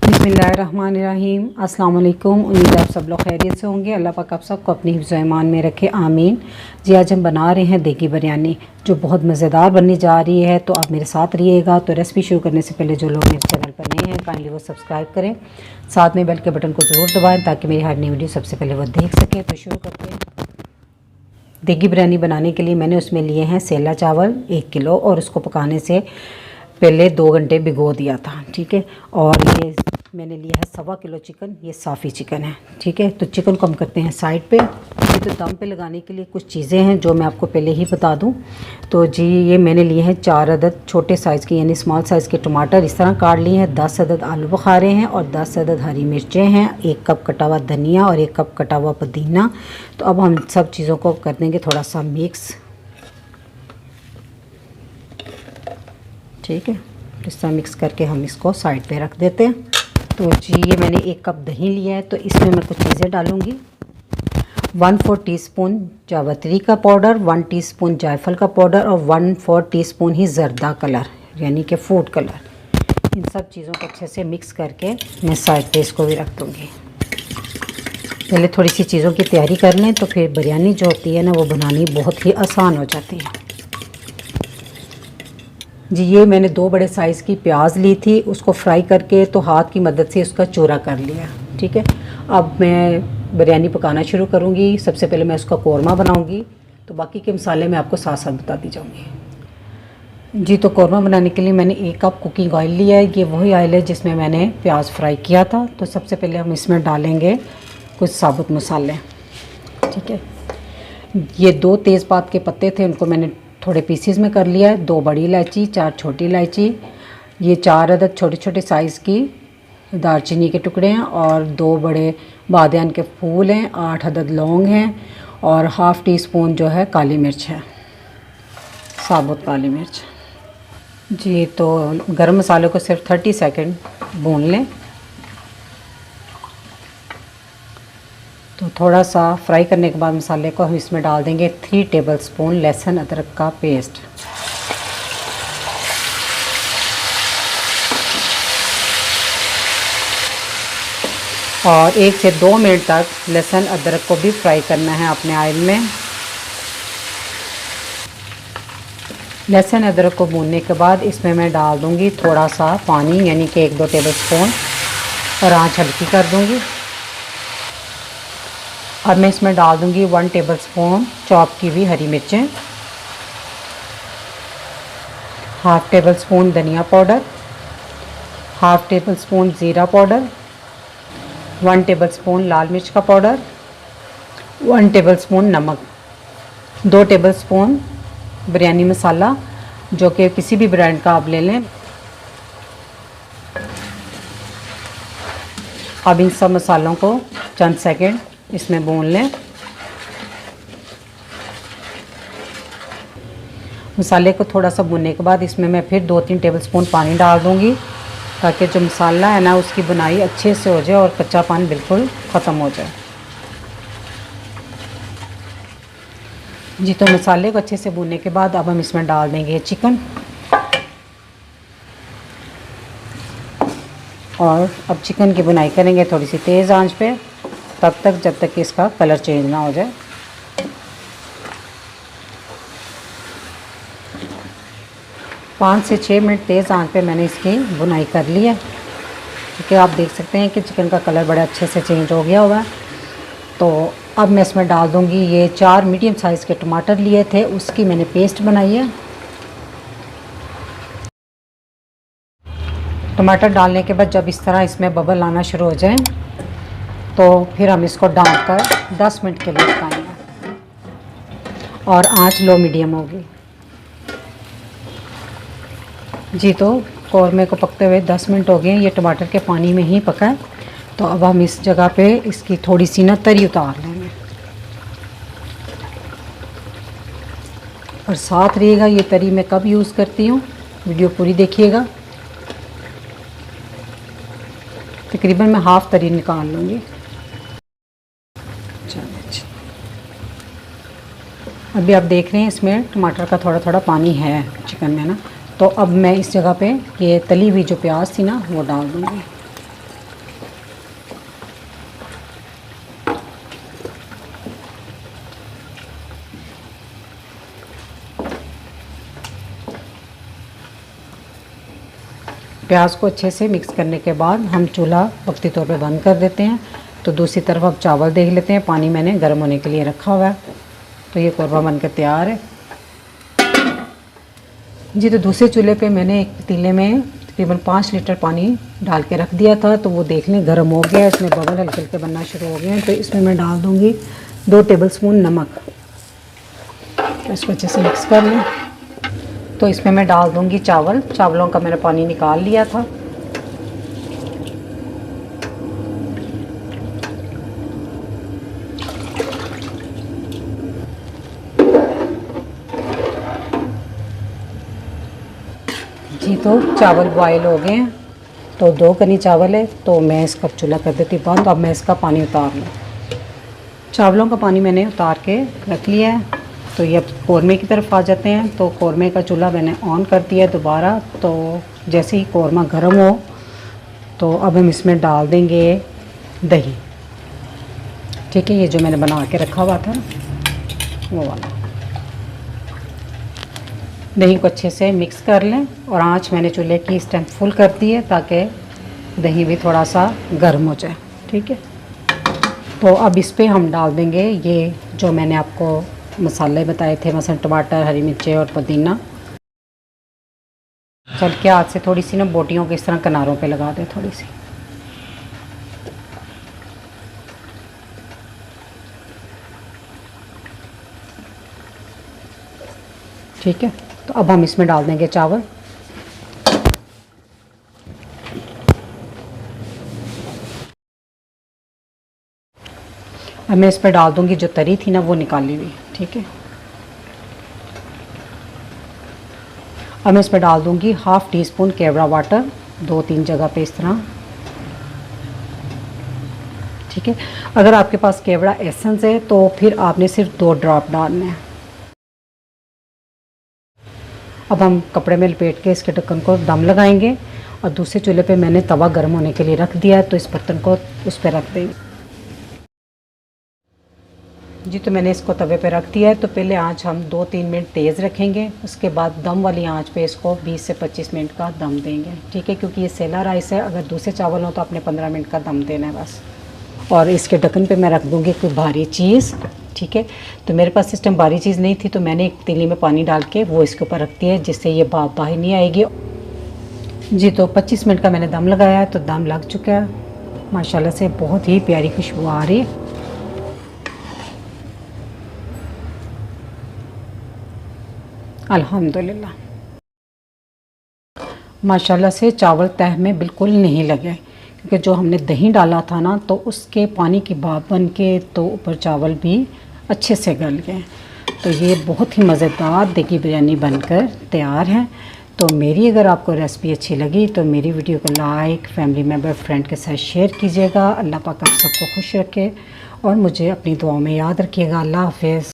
बिस्मिल्लाहिर्रहमानिर्रहीम। अस्सलाम वालेकुम। उम्मीद है आप सब लोग खैरियत से होंगे। अल्लाह पाक आप सबको अपनी हिफ्ज़ ईमान में रखे, आमीन। जी आज हम बना रहे हैं देगी बिरयानी, जो बहुत मज़ेदार बनने जा रही है। तो आप मेरे साथ रहिएगा। तो रेसिपी शुरू करने से पहले जो लोग मेरे चैनल पर नए हैं काइंडली वो सब्सक्राइब करें, साथ में बेल के बटन को ज़रूर दबाएँ ताकि मेरी हर नई वीडियो सबसे पहले वो देख सकें। तो शुरू करते हैं। देगी बिरयानी बनाने के लिए मैंने उसमें लिए हैं सेला चावल 1 किलो, और उसको पकाने से पहले 2 घंटे भिगो दिया था। ठीक है। और ये मैंने लिया है 1.25 किलो चिकन, ये साफ़ी चिकन है। ठीक है। तो चिकन को हम करते हैं साइड पे। ये तो दम पे लगाने के लिए कुछ चीज़ें हैं जो मैं आपको पहले ही बता दूं। तो जी ये मैंने लिए हैं 4 अदद छोटे साइज़ के यानी स्मॉल साइज़ के टमाटर इस तरह काट लिए हैं, 10 अदद आलू बुखारे हैं और 10 अदद हरी मिर्चें हैं, 1 कप कटा हुआ धनिया और 1 कप कटा हुआ पुदीना। तो अब हम सब चीज़ों को कर देंगे थोड़ा सा मिक्स। ठीक है। इस तरह मिक्स करके हम इसको साइड पे रख देते हैं। तो जी ये मैंने 1 कप दही लिया है, तो इसमें मैं कुछ चीज़ें डालूँगी। 1/4 टीस्पून जावित्री का पाउडर, 1 टीस्पून जायफल का पाउडर और 1/4 टीस्पून ही जर्दा कलर यानी कि फूड कलर। इन सब चीज़ों को अच्छे से मिक्स करके मैं साइड पे इसको भी रख दूँगी। पहले थोड़ी सी चीज़ों की तैयारी कर लें तो फिर बिरयानी जो होती है ना वो बनानी बहुत ही आसान हो जाती है। जी ये मैंने 2 बड़े साइज़ की प्याज ली थी, उसको फ्राई करके तो हाथ की मदद से उसका चूरा कर लिया। ठीक है। अब मैं बिरयानी पकाना शुरू करूँगी। सबसे पहले मैं उसका कौरमा बनाऊँगी, तो बाकी के मसाले मैं आपको साथ साथ बताती जाऊँगी। जी तो कौरमा बनाने के लिए मैंने 1 कप कुकिंग ऑयल लिया है। ये वही ऑयल है जिसमें मैंने प्याज फ्राई किया था। तो सबसे पहले हम इसमें डालेंगे कुछ साबुत मसाले। ठीक है। ये 2 तेज़पात के पत्ते थे, उनको मैंने थोड़े पीसीज में कर लिया है। 2 बड़ी इलायची, 4 छोटी इलायची, ये 4 अदद छोटे छोटे साइज़ की दालचीनी के टुकड़े हैं और 2 बड़े बादियान के फूल हैं, 8 अदद लौंग हैं और ½ टीस्पून जो है काली मिर्च है, साबुत काली मिर्च। जी तो गरम मसाले को सिर्फ 30 सेकंड भून लें। तो थोड़ा सा फ्राई करने के बाद मसाले को हम इसमें डाल देंगे 3 टेबलस्पून लहसुन अदरक का पेस्ट। और 1 से 2 मिनट तक लहसुन अदरक को भी फ्राई करना है अपने ऑयल में। लहसुन अदरक को भूनने के बाद इसमें मैं डाल दूंगी थोड़ा सा पानी यानी कि 1-2 टेबलस्पून, और आंच हल्की कर दूंगी। अब मैं इसमें डाल दूंगी 1 टेबलस्पून चॉप की हुई हरी मिर्चें, ½ टेबलस्पून धनिया पाउडर, ½ टेबलस्पून ज़ीरा पाउडर, 1 टेबलस्पून लाल मिर्च का पाउडर, 1 टेबलस्पून नमक, 2 टेबलस्पून बिरयानी मसाला जो कि किसी भी ब्रांड का आप ले लें। अब इन सब मसालों को चंद सेकंड इसमें भून लें। मसाले को थोड़ा सा भूनने के बाद इसमें मैं फिर 2-3 टेबलस्पून पानी डाल दूंगी ताकि जो मसाला है ना उसकी बुनाई अच्छे से हो जाए और कच्चा पानी बिल्कुल ख़त्म हो जाए। जी तो मसाले को अच्छे से भूनने के बाद अब हम इसमें डाल देंगे चिकन, और अब चिकन की बुनाई करेंगे थोड़ी सी तेज़ आंच पे तब तक जब तक कि इसका कलर चेंज ना हो जाए। पाँच से 6 मिनट तेज़ आंच पे मैंने इसकी बुनाई कर ली है। क्योंकि आप देख सकते हैं कि चिकन का कलर बड़े अच्छे से चेंज हो गया हुआ है। तो अब मैं इसमें डाल दूंगी ये 4 मीडियम साइज़ के टमाटर लिए थे, उसकी मैंने पेस्ट बनाई है। टमाटर डालने के बाद जब इस तरह इसमें बबल आना शुरू हो जाए तो फिर हम इसको ढक कर 10 मिनट के लिए पकाएंगे और आंच लो मीडियम होगी। जी तो कौरमे को पकते हुए 10 मिनट हो गए, ये टमाटर के पानी में ही पका है। तो अब हम इस जगह पे इसकी थोड़ी सी ना तरी उतार लेंगे। और साथ रहिएगा, ये तरी मैं कब यूज़ करती हूँ, वीडियो पूरी देखिएगा। तकरीबन मैं हाफ़ तरी निकाल लूँगी। अभी आप देख रहे हैं इसमें टमाटर का थोड़ा थोड़ा पानी है चिकन में ना। तो अब मैं इस जगह पे ये तली हुई जो प्याज थी ना वो डाल दूँगी। प्याज को अच्छे से मिक्स करने के बाद हम चूल्हा वक्ती तौर पे बंद कर देते हैं। तो दूसरी तरफ अब चावल देख लेते हैं। पानी मैंने गर्म होने के लिए रखा हुआ है। तो ये कौरमा बनकर तैयार है जी। तो दूसरे चूल्हे पे मैंने एक पतीले में तकरीबन 5 लीटर पानी डाल के रख दिया था। तो वो देख लें गर्म हो गया, इसमें बबल हल्के हल्के बनना शुरू हो गए हैं। तो इसमें मैं डाल दूँगी 2 टेबलस्पून नमक। तो इसको अच्छे से मिक्स कर लें। तो इसमें मैं डाल दूँगी चावलों का मैंने पानी निकाल लिया था। जी तो चावल बॉयल हो गए हैं। तो 2 कनी चावल है, तो मैं इसका चूल्हा कर देती बंद। अब मैं इसका पानी उतार लूँ। चावलों का पानी मैंने उतार के रख लिया है। तो ये अब कौरमे की तरफ आ जाते हैं। तो कौरमे का चूल्हा मैंने ऑन कर दिया दोबारा। तो जैसे ही कौरमा गर्म हो तो अब हम इसमें डाल देंगे दही। ठीक है, ये जो मैंने बना के रखा हुआ था वो वाला। दही को अच्छे से मिक्स कर लें और आंच मैंने चूल्हे की इस टाइम फुल कर दी है ताकि दही भी थोड़ा सा गर्म हो जाए। ठीक है, तो अब इस पे हम डाल देंगे ये जो मैंने आपको मसाले बताए थे, मसलन टमाटर, हरी मिर्चें और पुदीना। चल के हाथ से थोड़ी सी ना बोटियों के इस तरह किनारों पे लगा दें थोड़ी सी। ठीक है, तो अब हम इसमें डाल देंगे चावल। अब मैं इस पर डाल दूंगी जो तरी थी ना वो निकाली हुई। ठीक है, अब मैं इस पर डाल दूंगी 1/2 टीस्पून केवड़ा वाटर 2-3 जगह पे इस तरह। ठीक है, अगर आपके पास केवड़ा एसेंस है तो फिर आपने सिर्फ 2 ड्रॉप डालने हैं। अब हम कपड़े में लपेट के इसके ढक्कन को दम लगाएंगे और दूसरे चूल्हे पे मैंने तवा गर्म होने के लिए रख दिया है। तो इस बर्तन को उस पर रख देंगे जी। तो मैंने इसको तवे पे रख दिया है। तो पहले आंच हम 2-3 मिनट तेज़ रखेंगे, उसके बाद दम वाली आंच पे इसको 20 से 25 मिनट का दम देंगे। ठीक है, क्योंकि ये सेला राइस है। अगर दूसरे चावल हो तो आपने 15 मिनट का दम देना है बस। और इसके ढक्कन पे मैं रख दूँगी कोई भारी चीज़। ठीक है, तो मेरे पास इस टाइम भारी चीज़ नहीं थी तो मैंने एक पतीली में पानी डाल के वो इसके ऊपर रख दिया है, जिससे ये भाप बाहर नहीं आएगी जी। तो 25 मिनट का मैंने दम लगाया है। तो दम लग चुका है माशाल्लाह से, बहुत ही प्यारी खुशबू आ रही है। अल्हम्दुलिल्लाह माशाल्लाह से चावल तह में बिल्कुल नहीं लगे, क्योंकि जो हमने दही डाला था ना तो उसके पानी की भाप बन के तो ऊपर चावल भी अच्छे से गल गए। तो ये बहुत ही मज़ेदार देगी बिरयानी बनकर तैयार है। तो मेरी अगर आपको रेसिपी अच्छी लगी तो मेरी वीडियो को लाइक, फैमिली मेम्बर, फ्रेंड के साथ शेयर कीजिएगा। अल्लाह पाक आप सबको खुश रखे और मुझे अपनी दुआओं में याद रखिएगा। अल्लाह हाफ़िज़।